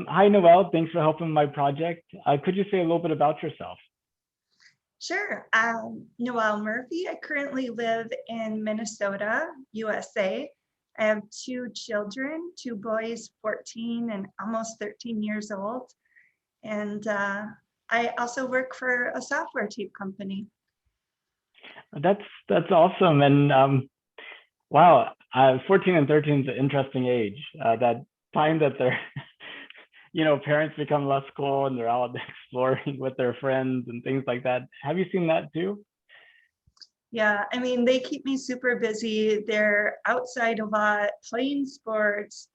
Hi, Noelle. Thanks for helping my project. Could you say a little bit about yourself? Sure. Noelle Murphy. I currently live in Minnesota, USA. I have two children, two boys, 14 and almost 13 years old. And I also work for a software tape company. That's awesome. And wow, 14 and 13 is an interesting age. That time that they're, parents become less cool and they're out exploring with their friends and things like that. Have you seen that too? Yeah, I mean, they keep me super busy. They're outside a lot, playing sports,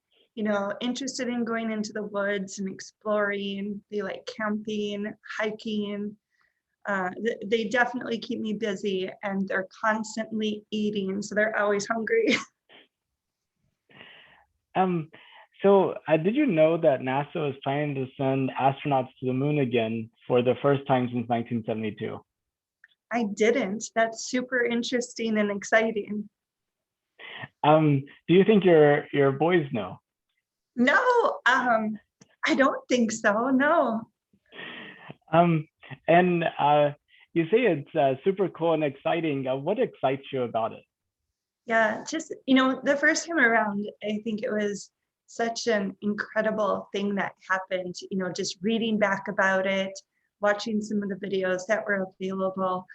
interested in going into the woods and exploring. They like camping, hiking. They definitely keep me busy, and they're constantly eating, so they're always hungry. Um, did you know that NASA is planning to send astronauts to the moon again for the first time since 1972? I didn't. That's super interesting and exciting. Do you think your boys know? No, I don't think so. No. Um, and you say it's super cool and exciting. What excites you about it? Yeah, just, the first time around, I think it was such an incredible thing that happened, just reading back about it, watching some of the videos that were available.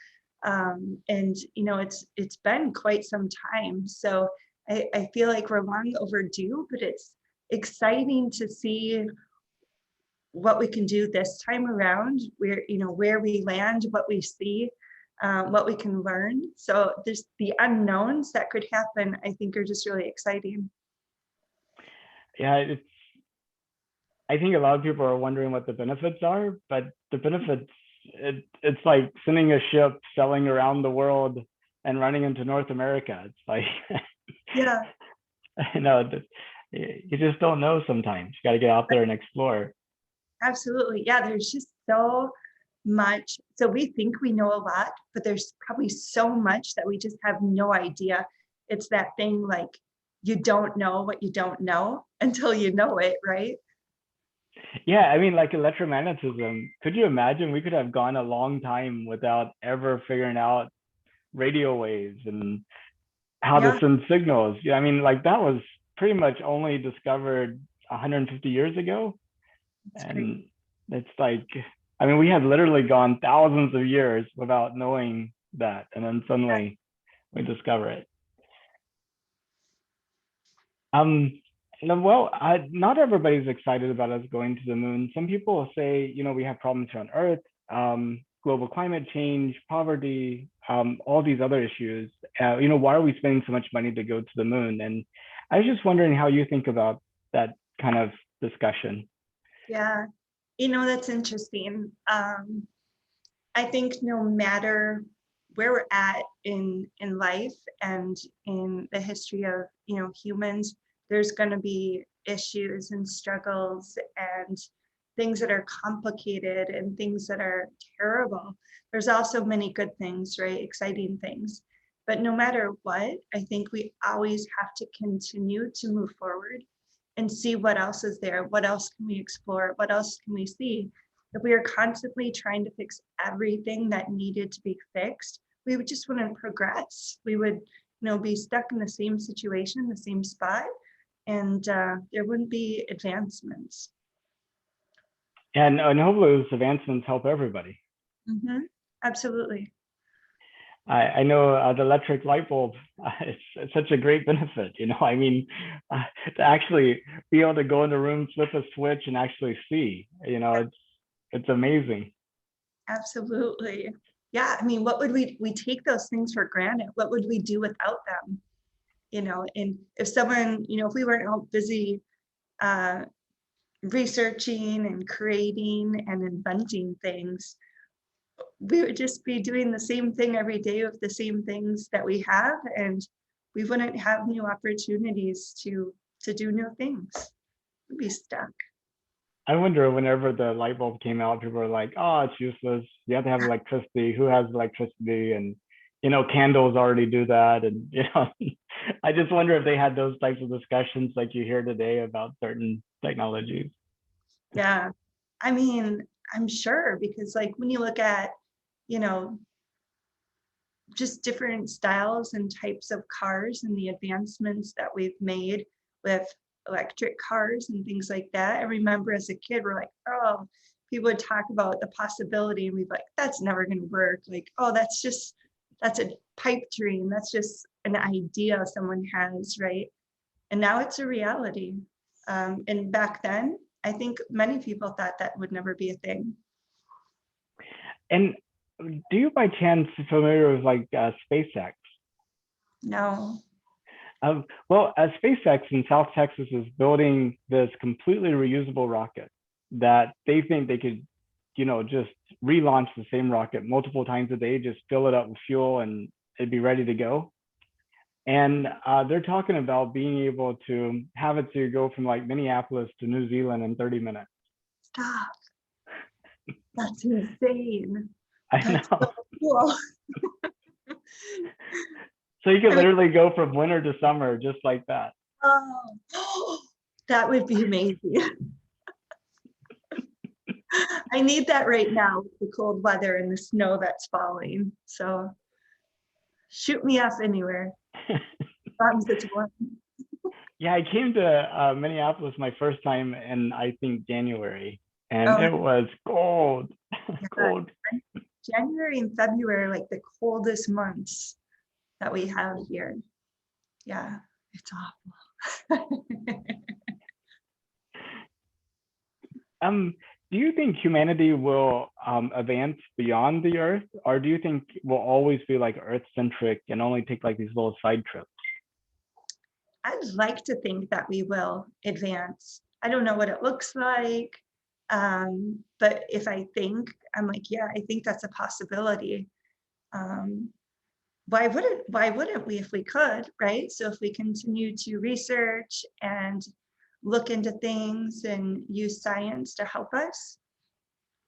And, it's been quite some time. So I feel like we're long overdue, but it's exciting to see what we can do this time around, where we land, what we see, what we can learn. So there's the unknowns that could happen, I think, are just really exciting. Yeah, I think a lot of people are wondering what the benefits are, but the benefits, it's like sending a ship sailing around the world and running into North America. It's like, Yeah, you just don't know sometimes. You got to get out there and explore. absolutely. Yeah, there's just so much. So we think we know a lot, but there's probably so much that we just have no idea. It's that thing like you don't know what you don't know until you know it, right? Yeah, I mean, like electromagnetism. Could you imagine we could have gone a long time without ever figuring out radio waves and how to Yeah, send signals? Yeah, I mean, like that was pretty much only discovered 150 years ago. it's great. And it's like, I mean, we had literally gone thousands of years without knowing that. And then suddenly we discover it. Um, well, not everybody's excited about us going to the moon. Some people say, we have problems here on Earth, global climate change, poverty, all these other issues. Why are we spending so much money to go to the moon? And I was just wondering how you think about that kind of discussion. Yeah, that's interesting. I think no matter where we're at in life and in the history of humans, there's going to be issues and struggles and things that are complicated and things that are terrible. There's also many good things, right? Exciting things. But no matter what, I think we always have to continue to move forward and see what else is there. What else can we explore? What else can we see? If we are constantly trying to fix everything that needed to be fixed, we would just wouldn't progress. We would, be stuck in the same situation, the same spot, and there wouldn't be advancements. And hopefully those advancements help everybody. Mm-hmm. Absolutely. I know the electric light bulb, it's such a great benefit, I mean, to actually be able to go in the room, flip a switch and actually see, it's amazing. Absolutely. Yeah. I mean, what would we take those things for granted? What would we do without them? And if someone, if we weren't all busy uh, researching and creating and inventing things, we would just be doing the same thing every day with the same things that we have, and we wouldn't have new opportunities to do new things. We'd be stuck. I wonder whenever the light bulb came out, people were like, oh, it's useless. You have to have electricity. Who has electricity? And, candles already do that. And, I just wonder if they had those types of discussions like you hear today about certain technologies. Yeah. I mean, I'm sure because like when you look at, you know, just different styles and types of cars and the advancements that we've made with electric cars and things like that. I remember as a kid, we're like, oh, people would talk about the possibility and we'd be like, that's never going to work. Like, oh, that's a pipe dream. That's just an idea someone has, right? And now it's a reality. And back then, I think many people thought that would never be a thing. And do you by chance familiar with like SpaceX? No. Well, SpaceX in South Texas is building this completely reusable rocket that they think they could, just relaunch the same rocket multiple times a day, just fill it up with fuel and it'd be ready to go. And they're talking about being able to have it so you go from like Minneapolis to New Zealand in 30 minutes. Stop. That's insane. I That's so know. cool. So you could I mean, literally go from winter to summer just like that. oh, that would be amazing. I need that right now with the cold weather and the snow that's falling. So shoot me off anywhere. As long as it's warm. Yeah, I came to Minneapolis my first time in I think January, and Oh, it was cold, yeah. cold. January and February are like the coldest months that we have here. Yeah, it's awful. Do you think humanity will advance beyond the Earth, or do you think we'll always be like Earth centric and only take like these little side trips? I'd like to think that we will advance. I don't know what it looks like, but if I think, I'm like, yeah, I think that's a possibility. Um, why wouldn't we if we could, right? So if we continue to research and look into things and use science to help us,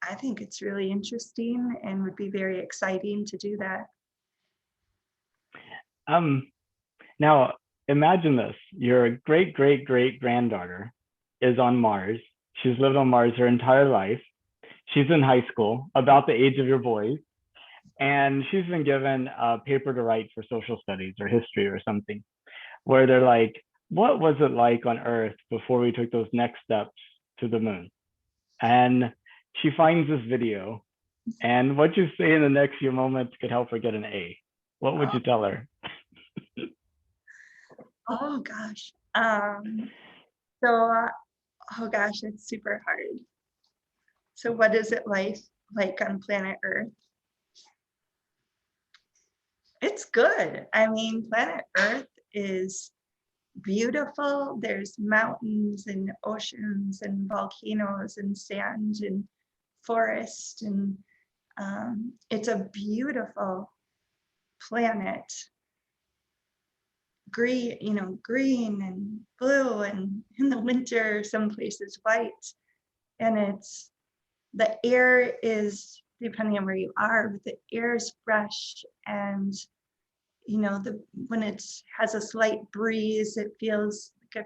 I think it's really interesting and would be very exciting to do that. Um, Now imagine this: your great great great granddaughter is on Mars. She's lived on Mars her entire life. She's in high school, about the age of your boys, and she's been given a paper to write for social studies or history or something, where they're like, what was it like on Earth before we took those next steps to the moon? And she finds this video, and what you say in the next few moments could help her get an A. What would Oh, you tell her? oh gosh. So, oh gosh, it's super hard. So what is it like on planet Earth? It's good. I mean, planet Earth is beautiful. There's mountains and oceans and volcanoes and sand and forest and it's a beautiful planet. Green, green and blue and in the winter, some places white. And the air is, depending on where you are, but the air is fresh and when it has a slight breeze, it feels like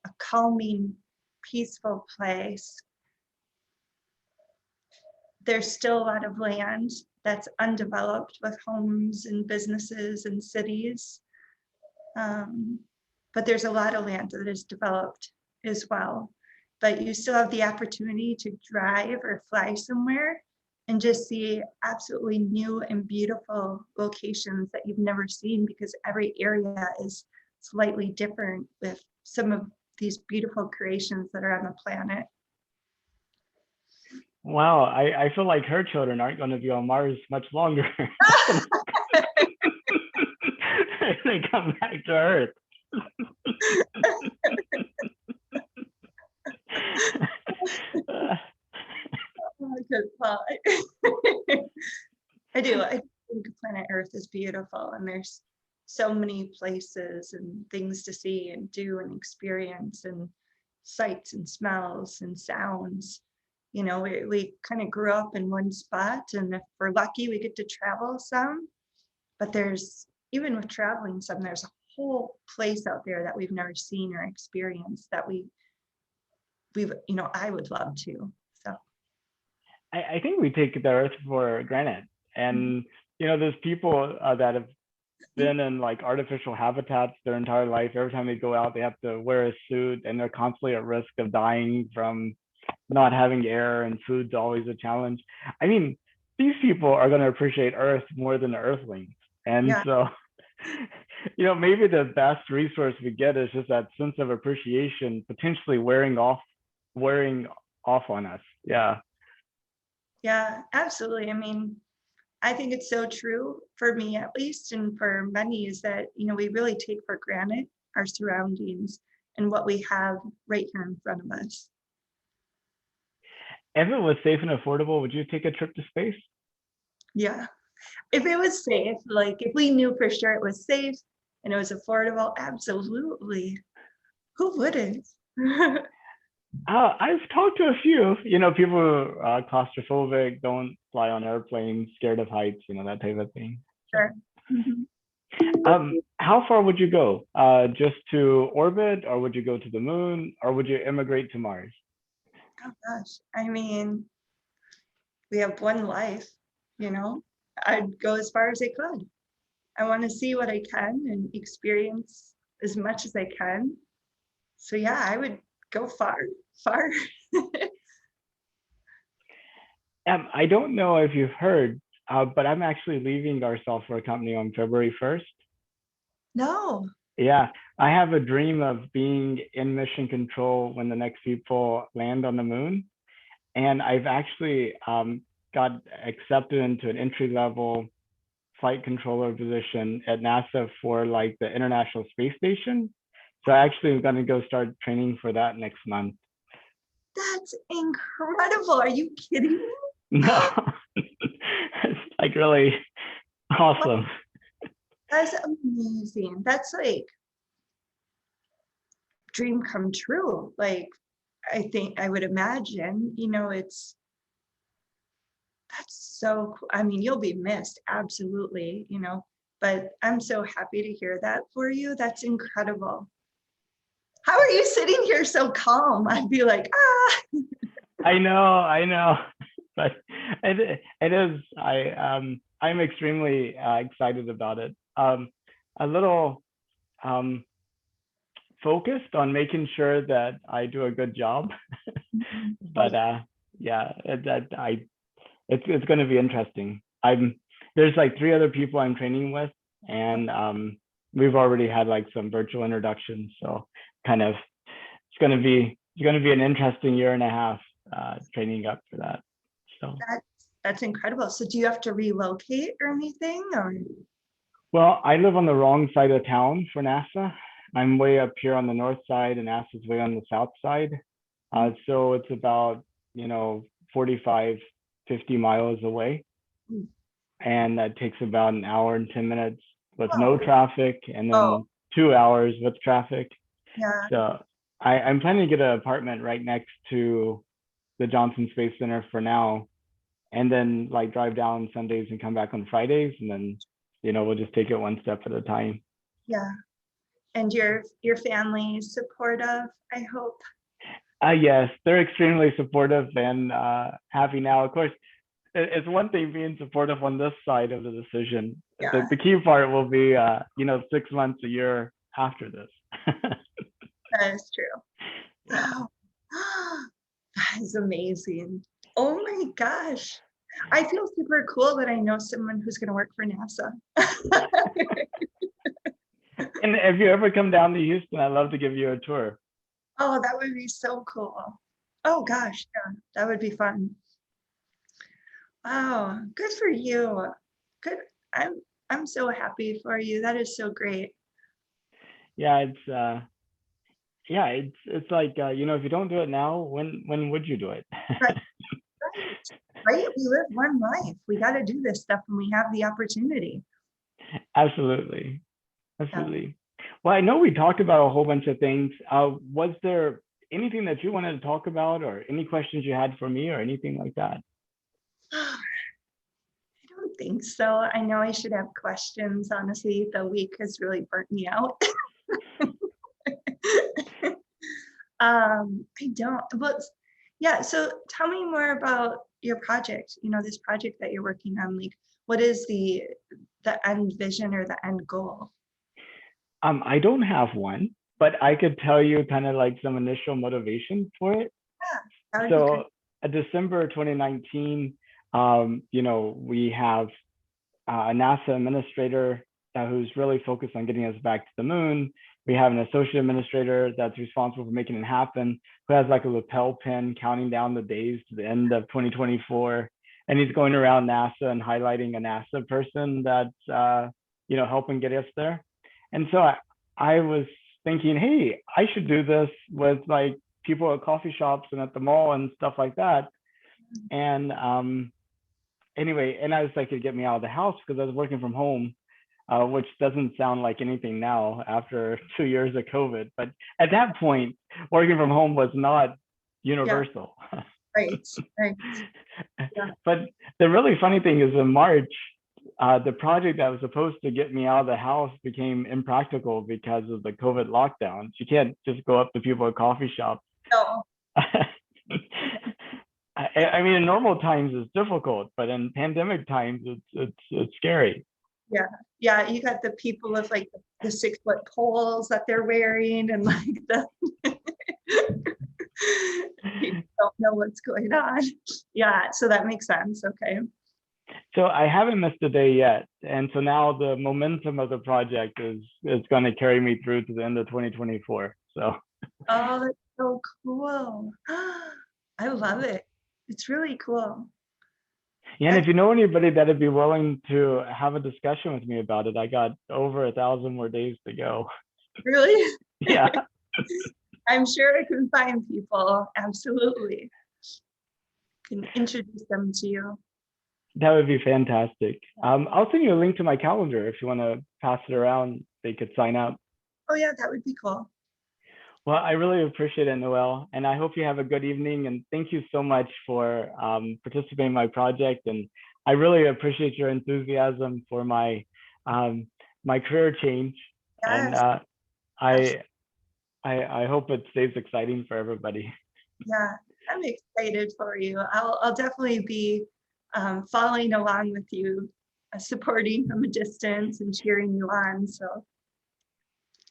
a calming, peaceful place. There's still a lot of land that's undeveloped with homes and businesses and cities. But there's a lot of land that is developed as well. But you still have the opportunity to drive or fly somewhere and just see absolutely new and beautiful locations that you've never seen because every area is slightly different with some of these beautiful creations that are on the planet. Wow, I feel like her children aren't going to be on Mars much longer. They come back to Earth. I do. I think planet Earth is beautiful and there's so many places and things to see and do and experience and sights and smells and sounds. We kind of grew up in one spot and if we're lucky, we get to travel some, but even with traveling some, there's a whole place out there that we've never seen or experienced that I would love to. So I think we take the Earth for granted, and there's people that have been in like artificial habitats their entire life. Every time they go out, they have to wear a suit, and they're constantly at risk of dying from not having air, and food's always a challenge. I mean, these people are going to appreciate Earth more than the Earthlings, and yeah, so maybe the best resource we get is just that sense of appreciation potentially wearing off on us. Yeah. yeah, absolutely. I mean, I think it's so true for me at least, and for many, is that, we really take for granted our surroundings and what we have right here in front of us. If it was safe and affordable, would you take a trip to space? Yeah. If it was safe, like if we knew for sure it was safe and it was affordable, absolutely. Who wouldn't? I've talked to a few, people who are claustrophobic, don't fly on airplanes, scared of heights, that type of thing. Sure. Mhm. How far would you go? Just to orbit, or would you go to the moon, or would you immigrate to Mars? Oh gosh. I mean, we have one life, you know. I'd go as far as I could. I want to see what I can and experience as much as I can. So yeah, I would go far, far. I don't know if you've heard, but I'm actually leaving our software company on February 1st. No. Yeah, I have a dream of being in mission control when the next people land on the moon. And I've actually got accepted into an entry level flight controller position at NASA for like the International Space Station. So I actually am going to go start training for that next month. That's incredible. Are you kidding me? No, it's like really awesome. That's amazing. That's like dream come true. Like, I think I would imagine, that's so cool. I mean, you'll be missed, absolutely, but I'm so happy to hear that for you. That's incredible. How are you sitting here so calm? I'd be like, ah. I know, but it is. I'm extremely excited about it. A little focused on making sure that I do a good job, but yeah, it's going to be interesting. There's like 3 other people I'm training with, and we've already had like some virtual introductions, so kind of it's going to be an interesting year and a half training up for that. So That's incredible. So do you have to relocate or anything? Or well, I live on the wrong side of town for NASA. I'm way up here on the north side, and NASA's way on the south side. So it's about 45, 50 miles away, Mm. and that takes about an hour and 10 minutes with no Oh, traffic, and oh, then 2 hours with traffic. yeah, So I'm planning to get an apartment right next to the Johnson Space Center for now, and then like drive down Sundays and come back on Fridays, and then we'll just take it one step at a time. yeah. And your family is supportive, I hope. Yes, they're extremely supportive and happy now. Of course, it's one thing being supportive on this side of the decision. Yeah, The key part will be 6 months, a year after this. that is true. Yeah. Oh, that is amazing. Oh my gosh. I feel super cool that I know someone who's going to work for NASA. And if you ever come down to Houston, I'd love to give you a tour. Oh, that would be so cool. Oh gosh, yeah, that would be fun. Wow, good for you. Good. I'm so happy for you. That is so great. Yeah, it's like if you don't do it now, when would you do it? Right, right. We live one life. We got to do this stuff when we have the opportunity. Absolutely. Yeah. Absolutely. Well, I know we talked about a whole bunch of things. Was there anything that you wanted to talk about, or any questions you had for me, or anything like that? I don't think so. I know I should have questions. Honestly, the week has really burnt me out. I don't, but yeah, so tell me more about your project, this project that you're working on. Like, what is the end vision or the end goal? I don't have one, but I could tell you kind of like some initial motivation for it. Yeah, that would be So great. December 2019, we have a NASA administrator who's really focused on getting us back to the moon. We have an associate administrator that's responsible for making it happen, who has like a lapel pin counting down the days to the end of 2024. And he's going around NASA and highlighting a NASA person that's, helping get us there. And so I was thinking, hey, I should do this with like people at coffee shops and at the mall and stuff like that. And anyway, and I was like, it'd get me out of the house because I was working from home, which doesn't sound like anything now after 2 years of COVID. But at that point, working from home was not Yeah, universal. right, right. Yeah. But the really funny thing is in March, the project that was supposed to get me out of the house became impractical because of the COVID lockdowns. You can't just go up to people at coffee shops. No, I mean, in normal times it's difficult, but in pandemic times it's scary. yeah, yeah. You got the people with like the 6 foot poles that they're wearing, and like the people don't know what's going on. Yeah, so that makes sense. Okay. So I haven't missed a day yet, and so now the momentum of the project is going to carry me through to the end of 2024. So Oh, that's so cool. I love it. It's really cool. yeah, and I if you know anybody that'd be willing to have a discussion with me about it, I got over 1,000 more days to go. really, Yeah, I'm sure I can find people. Absolutely. Can introduce them to you. that would be fantastic. I'll send you a link to my calendar if you want to pass it around. They could sign up. Oh yeah, that would be cool. Well, I really appreciate it, Noelle, and I hope you have a good evening. And thank you so much for participating in my project. And I really appreciate your enthusiasm for um, my career change. And Yes, I, absolutely. I hope it stays exciting for everybody. Yeah, I'm excited for you. I'll definitely be following along with you, supporting from a distance and cheering you on. So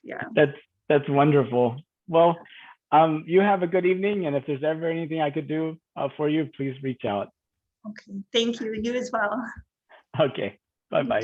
yeah. That's that's wonderful. Well, you have a good evening, and if there's ever anything I could do for you, please reach out. Okay. Thank you. You as well. Okay. Bye bye.